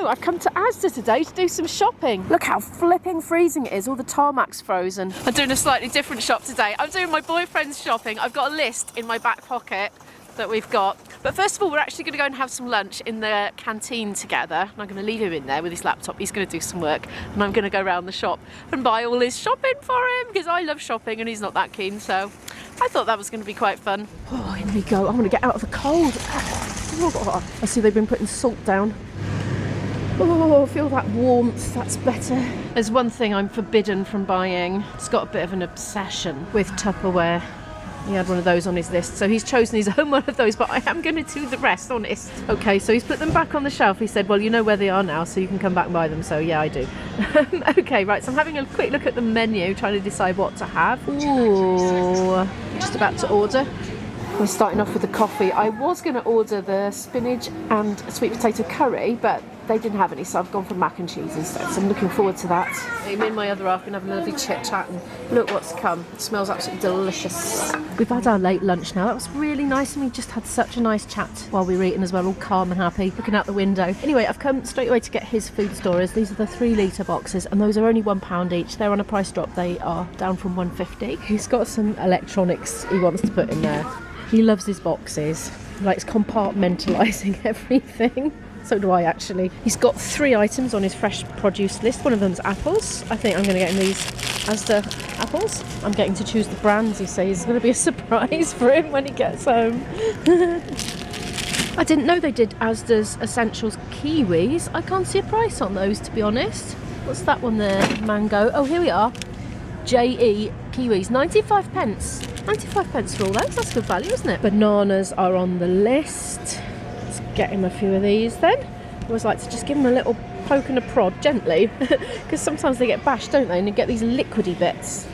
I've come to ASDA today to do some shopping. Look how flipping freezing it is. All the tarmac's frozen. I'm doing a slightly different shop today. I'm doing my boyfriend's shopping. I've got a list in my back pocket that we've got. But first of all, we're actually going to go and have some lunch in the canteen together. And I'm going to leave him in there with his laptop. He's going to do some work. And I'm going to go around the shop and buy all his shopping for him because I love shopping and he's not that keen. So I thought that was going to be quite fun. Oh, here we go. I want to get out of the cold. Oh, I see they've been putting salt down. Oh, feel that warmth, that's better. There's one thing I'm forbidden from buying. He's got a bit of an obsession with Tupperware. He had one of those on his list, so he's chosen his own one of those, but I am going to do the rest, honest. Okay, so he's put them back on the shelf. He said, well, you know where they are now, so you can come back and buy them. So yeah, I do. Okay, right, so I'm having a quick look at the menu, trying to decide what to have. Ooh, I'm just about to order. We're starting off with the coffee. I was going to order the spinach and sweet potato curry, but they didn't have any, so I've gone for mac and cheese instead. So I'm looking forward to that. Me and my other half can have a lovely chit chat and look what's come. It smells absolutely delicious. We've had our late lunch now. That was really nice, and we just had such a nice chat while we were eating as well, all calm and happy, looking out the window. Anyway, I've come straight away to get his food storers. These are the 3-litre boxes, and those are only £1 each. They're on a price drop. They are down from £1.50. He's got some electronics he wants to put in there. He loves his boxes. He likes compartmentalising everything. So do I, actually. He's got 3 items on his fresh produce list. One of them's apples. I think I'm going to get him these ASDA apples. I'm getting to choose the brands, he says. It's going to be a surprise for him when he gets home. I didn't know they did ASDA's Essentials kiwis. I can't see a price on those, to be honest. What's that one there? Mango. Oh, here we are. JE kiwis, 95 pence. 95 pence for all those. That's good value, isn't it? Bananas are on the list. Let's get him a few of these then. I always like to just give him a little poke and a prod gently, because sometimes they get bashed, don't they? And you get these liquidy bits.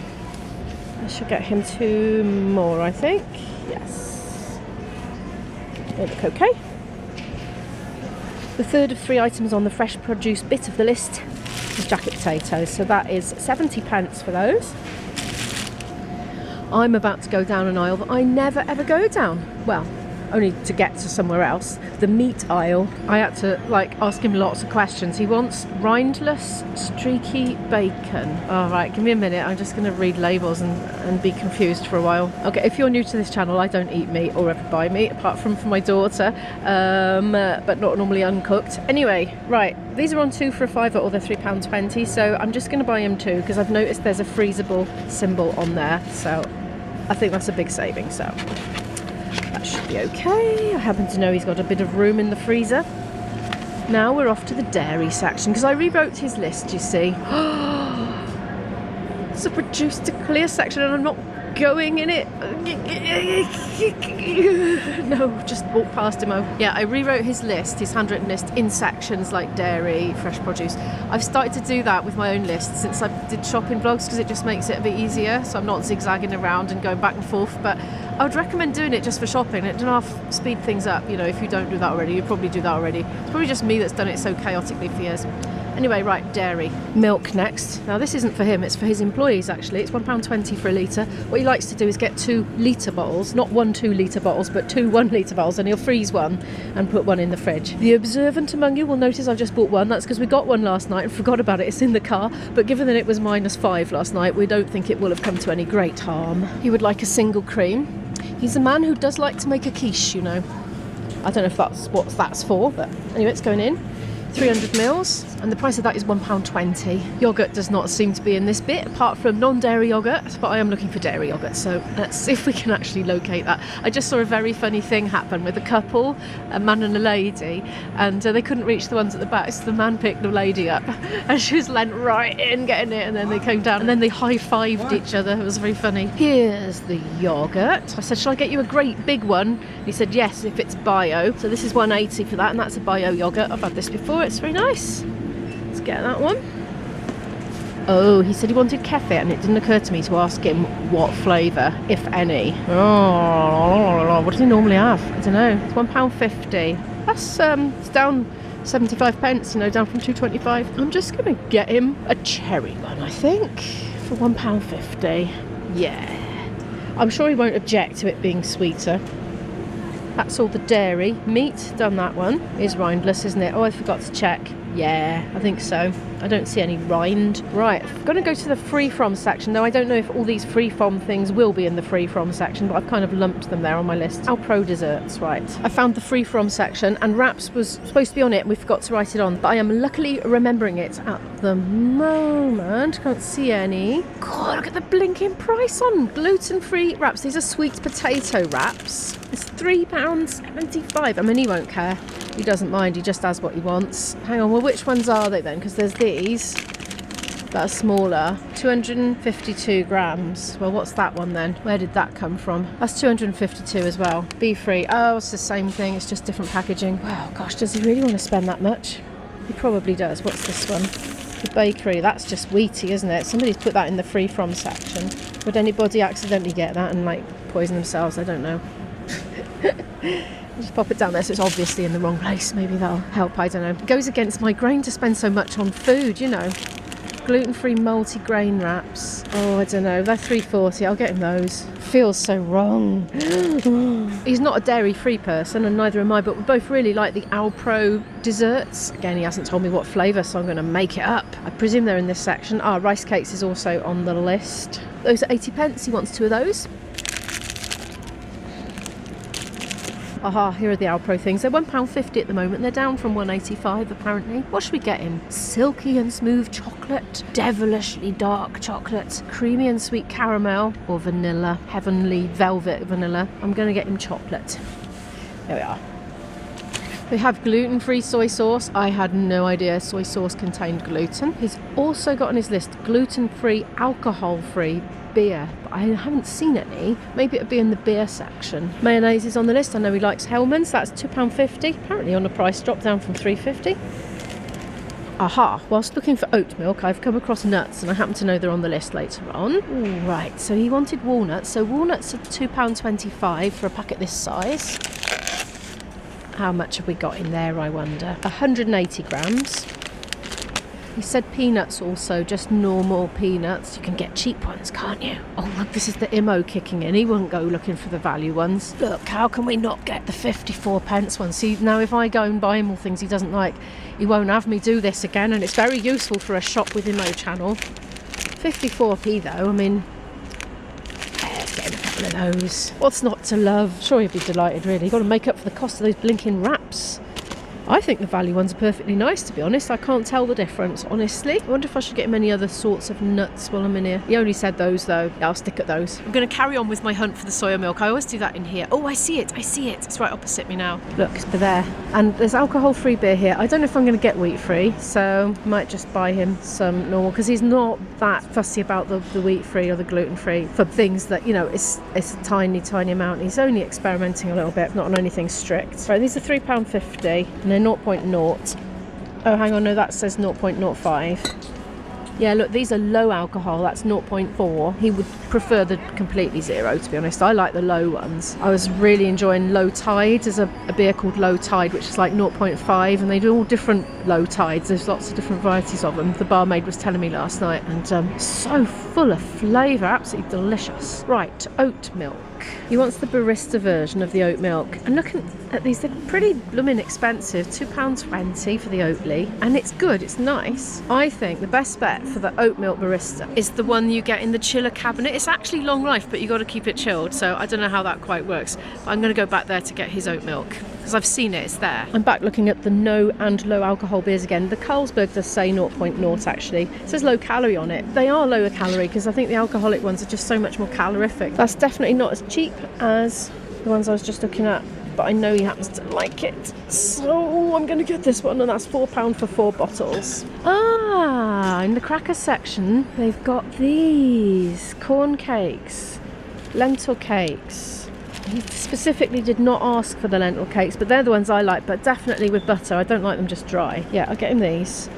I should get him 2 more, I think. Yes. They look okay. The third of 3 items on the fresh produce bit of the list is jacket potatoes, so that is 70 pence for those. I'm about to go down an aisle that I never ever go down. Well, only to get to somewhere else. The meat aisle. I had to ask him lots of questions. He wants rindless streaky bacon. All right, give me a minute. I'm just going to read labels and be confused for a while. Okay, if you're new to this channel, I don't eat meat or ever buy meat, apart from for my daughter, but not normally uncooked. Anyway, right, these are on 2 for a £5 or they're £3.20, so I'm just going to buy him 2 because I've noticed there's a freezable symbol on there, so I think that's a big saving, so that should be okay. I happen to know he's got a bit of room in the freezer. Now we're off to the dairy section because I rewrote his list, you see. It's a produce to clear section and I'm not going in it. No, just walk past him. Yeah, I rewrote his list, his handwritten list, in sections like dairy, fresh produce. I've started to do that with my own list since I did shopping vlogs because it just makes it a bit easier, so I'm not zigzagging around and going back and forth. But I would recommend doing it just for shopping. It doesn't half speed things up, you know. If you don't do that already, you probably do that already. It's probably just me that's done it so chaotically for years. Anyway, right, dairy. Milk next. Now this isn't for him, it's for his employees actually. It's £1.20 for a litre. What he likes to do is get 2 litre bottles, not 1 2-litre bottles, but 2 1-litre bottles, and he'll freeze one and put one in the fridge. The observant among you will notice I've just bought one. That's because we got one last night and forgot about it. It's in the car, but given that it was -5 last night, we don't think it will have come to any great harm. He would like a single cream. He's a man who does like to make a quiche, you know. I don't know if that's what that's for, but anyway, it's going in. 300 mils, and the price of that is £1.20. Yoghurt does not seem to be in this bit, apart from non-dairy yoghurt, but I am looking for dairy yoghurt, so let's see if we can actually locate that. I just saw a very funny thing happen with a couple, a man and a lady, and they couldn't reach the ones at the back, so the man picked the lady up, and she was leant right in getting it, and then they came down, and then they high-fived each other. It was very funny. Here's the yoghurt. I said, shall I get you a great big one? He said, yes, if it's bio. So this is £1.80 for that, and that's a bio yoghurt. I've had this before. It's very nice. Let's get that one. Oh, he said he wanted kefir, and it didn't occur to me to ask him what flavour, if any. Oh, what does he normally have? I don't know. It's £1.50. That's it's down 75 pence, you know, down from £2.25. I'm just going to get him a cherry one, I think, for £1.50. Yeah. I'm sure he won't object to it being sweeter. That's all the dairy. Meat, done that one. Is rindless, isn't it? Oh, I forgot to check. Yeah, I think so. I don't see any rind. Right, I'm going to go to the free from section. Now, I don't know if all these free from things will be in the free from section, but I've kind of lumped them there on my list. Alpro desserts, right. I found the free from section, and wraps was supposed to be on it, and we forgot to write it on. But I am luckily remembering it at the moment. Can't see any. God, look at the blinking price on gluten-free wraps. These are sweet potato wraps. It's £3.75. I mean, he won't care. He doesn't mind, he just has what he wants. Hang on, well, which ones are they then? Because there's these that are smaller. 252 grams. Well, what's that one then? Where did that come from? That's 252 as well. Be free. Oh, it's the same thing, it's just different packaging. Wow, gosh, does he really want to spend that much? He probably does. What's this one? The bakery. That's just wheaty, isn't it? Somebody's put that in the free from section. Would anybody accidentally get that and like poison themselves? I don't know. Just pop it down there so it's obviously in the wrong place. Maybe that'll help, I don't know. It goes against my grain to spend so much on food, you know. Gluten-free multi-grain wraps. Oh, I don't know. They're £3.40. I'll get him those. Feels so wrong. He's not a dairy-free person, and neither am I, but we both really like the Alpro desserts. Again, he hasn't told me what flavour, so I'm going to make it up. I presume they're in this section. Ah, rice cakes is also on the list. Those are 80p. He wants 2 of those. Aha, here are the Alpro things. They're £1.50 at the moment. They're down from £1.85 apparently. What should we get him? Silky and smooth chocolate, devilishly dark chocolate, creamy and sweet caramel, or vanilla, heavenly velvet vanilla. I'm going to get him chocolate. There we are. They have gluten-free soy sauce. I had no idea soy sauce contained gluten. He's also got on his list gluten-free, alcohol-free beer, but I haven't seen any. Maybe it'll be in the beer section. Mayonnaise is on the list. I know he likes Hellmann's. That's £2.50. Apparently on a price drop down from £3.50. Aha, whilst looking for oat milk, I've come across nuts, and I happen to know they're on the list later on. Ooh, right, so he wanted walnuts. So walnuts are £2.25 for a packet this size. How much have we got in there, I wonder? 180 grams. He said peanuts also, just normal peanuts. You can get cheap ones, can't you? Oh, look, this is the IMO kicking in. He wouldn't go looking for the value ones. Look, how can we not get the 54p ones? See, now if I go and buy him all things he doesn't like, he won't have me do this again, and it's very useful for a Shop with IMO channel. 54p though, I mean, let's get him a couple of those. What's not to love? Sure, he'd be delighted, really. You've got to make up for the cost of those blinking wraps. I think the value ones are perfectly nice, to be honest. I can't tell the difference, honestly. I wonder if I should get him any other sorts of nuts while I'm in here. He only said those, though. Yeah, I'll stick at those. I'm going to carry on with my hunt for the soya milk. I always do that in here. Oh, I see it. I see it. It's right opposite me now. Look, it's there. And there's alcohol-free beer here. I don't know if I'm going to get wheat-free, so I might just buy him some normal, because he's not that fussy about the wheat-free or the gluten-free for things that, you know, it's a tiny, tiny amount. He's only experimenting a little bit, not on anything strict. Right, these are £3.50. And they're 0.0. Oh, hang on, no, that says 0.05. Yeah, look, these are low alcohol. That's 0.4. He would prefer the completely zero, to be honest. I like the low ones. I was really enjoying Low Tide. There's a beer called Low Tide, which is like 0.5, and they do all different low tides. There's lots of different varieties of them. The barmaid was telling me last night, and so full of flavour, absolutely delicious. Right, oat milk. He wants the barista version of the oat milk. And looking at these, they're pretty blooming expensive. £2.20 for the Oatly, and it's good, it's nice. I think the best bet for the oat milk barista is the one you get in the chiller cabinet. It's actually long life, but you got to keep it chilled, so I don't know how that quite works. But I'm going to go back there to get his oat milk, because I've seen it, it's there. I'm back looking at the no and low alcohol beers again. The Carlsberg does say 0.0 actually. It says low calorie on it. They are lower calorie, because I think the alcoholic ones are just so much more calorific. That's definitely not as cheap as the ones I was just looking at, but I know he happens to like it, so I'm going to get this one, and that's £4 for 4 bottles. Ah, in the cracker section they've got these corn cakes, lentil cakes. He specifically did not ask for the lentil cakes, but they're the ones I like, but definitely with butter. I don't like them just dry. Yeah, I'll get him these.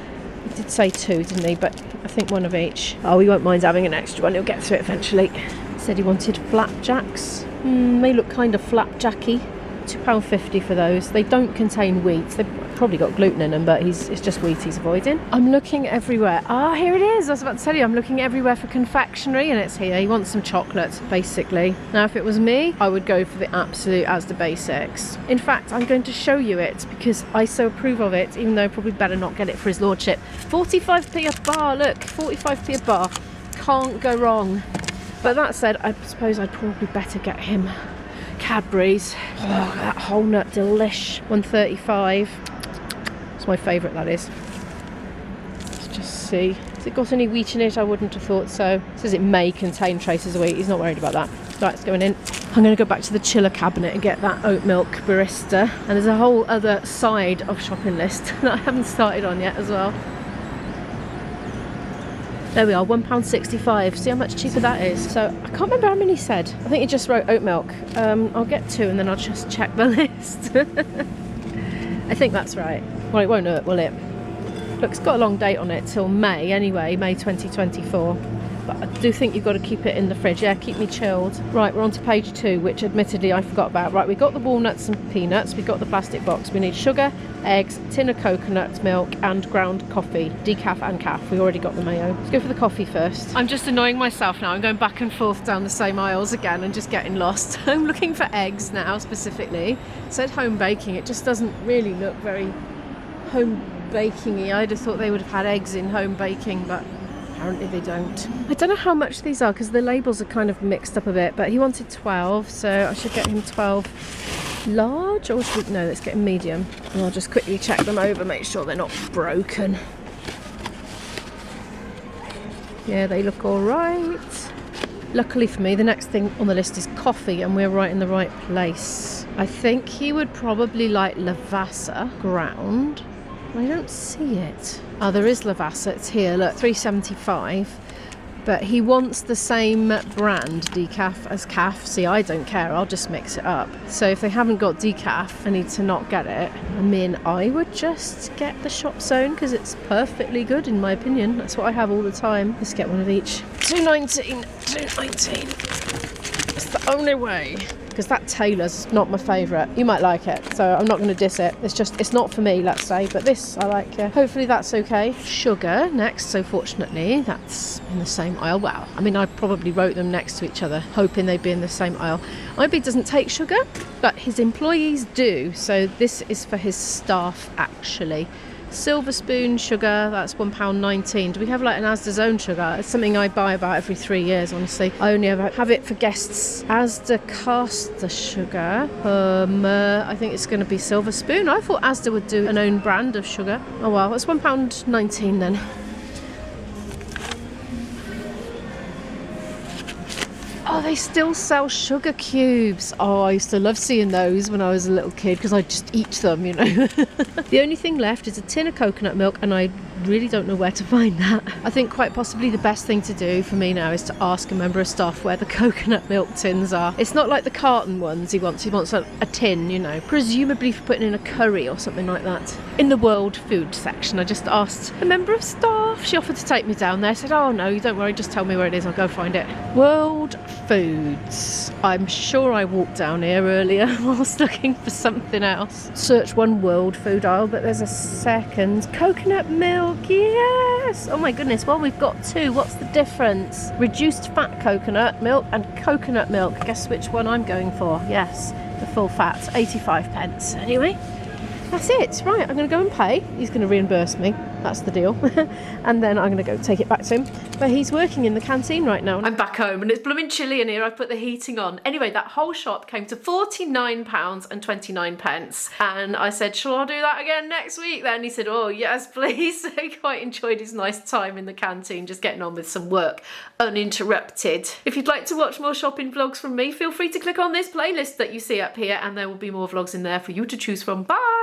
He did say 2, didn't he? But I think 1 of each. Oh, he won't mind having an extra one. He'll get through it eventually. Said he wanted flapjacks. They look kind of flapjacky. £2.50 for those. They don't contain wheat. probably got gluten in them, but it's just wheat he's avoiding. I'm looking everywhere. Ah, here it is. I was about to tell you, I'm looking everywhere for confectionery, and it's here. He wants some chocolate, basically. Now, if it was me, I would go for the absolute ASDA basics. In fact, I'm going to show you it because I so approve of it, even though I probably better not get it for his lordship. 45p a bar, look, 45p a bar. Can't go wrong. But that said, I suppose I'd probably better get him Cadbury's. Oh, that whole nut delish. 135. It's my favourite, that is. Let's just see. Has it got any wheat in it? I wouldn't have thought so. It says it may contain traces of wheat. He's not worried about that. Right, it's going in. I'm going to go back to the chiller cabinet and get that oat milk barista. And there's a whole other side of shopping list that I haven't started on yet as well. There we are, £1.65. See how much cheaper that is. So I can't remember how many he said. I think he just wrote oat milk. I'll get 2 and then I'll just check the list. I think that's right. Well, it won't hurt, will it? Look, it's got a long date on it till May anyway, May 2024. But I do think you've got to keep it in the fridge. Yeah, keep me chilled. Right, we're on to page 2, which admittedly I forgot about. Right, we've got the walnuts and peanuts. We've got the plastic box. We need sugar, eggs, tin of coconut milk and ground coffee. Decaf and calf. We already got the mayo. Let's go for the coffee first. I'm just annoying myself now. I'm going back and forth down the same aisles again and just getting lost. I'm looking for eggs now specifically. It said home baking. It just doesn't really look very home baking-y. I'd have thought they would have had eggs in home baking, but apparently they don't. I don't know how much these are because the labels are kind of mixed up a bit, but he wanted 12, so I should get him 12 large, or should we, no, let's get him medium. And I'll just quickly check them over, make sure they're not broken. Yeah, they look all right. Luckily for me, the next thing on the list is coffee, and we're right in the right place. I think he would probably like Lavazza ground. I don't see it. Oh, there is Lavazza. It's here. Look, $3.75. But he wants the same brand decaf as calf. See, I don't care. I'll just mix it up. So if they haven't got decaf, I need to not get it. I mean, I would just get the Shop Zone because it's perfectly good in my opinion. That's what I have all the time. Let's get one of each. $2.19. $2.19. It's the only way. Because that Taylor's not my favourite. You might like it, so I'm not going to diss it. It's not for me, let's say, but this I like, yeah. Hopefully that's okay. Sugar next, so fortunately that's in the same aisle. Wow, I mean, I probably wrote them next to each other, hoping they'd be in the same aisle. IB doesn't take sugar, but his employees do, so this is for his staff, actually. Silver spoon sugar, that's £1.19. Do we have like an ASDA's own sugar? It's something I buy about every 3 years, honestly. I only ever have it for guests. ASDA caster sugar. I think it's going to be silver spoon. I thought ASDA would do an own brand of sugar. Oh well, it's £1.19 then. Oh, they still sell sugar cubes. Oh, I used to love seeing those when I was a little kid because I'd just eat them, you know. The only thing left is a tin of coconut milk, and I really don't know where to find that. I think quite possibly the best thing to do for me now is to ask a member of staff where the coconut milk tins are. It's not like the carton ones he wants a tin, you know, presumably for putting in a curry or something like that. In the world food section, I just asked a member of staff. She offered to take me down there. I said, oh no, don't worry, just tell me where it is, I'll go find it. World foods. I'm sure I walked down here earlier whilst looking for something else. Search one world food aisle, but there's a second. Coconut milk, yes! Oh my goodness, well we've got 2. What's the difference? Reduced fat coconut milk and coconut milk. Guess which one I'm going for? Yes, the full fat, 85 pence. Anyway, that's it. Right, I'm going to go and pay. He's going to reimburse me. That's the deal. And then I'm going to go take it back to him. But he's working in the canteen right now. I'm back home and it's blooming chilly in here. I put the heating on. Anyway, that whole shop came to £49.29. And I said, shall I do that again next week then? He said, oh yes, please. So he quite enjoyed his nice time in the canteen, just getting on with some work uninterrupted. If you'd like to watch more shopping vlogs from me, feel free to click on this playlist that you see up here and there will be more vlogs in there for you to choose from. Bye!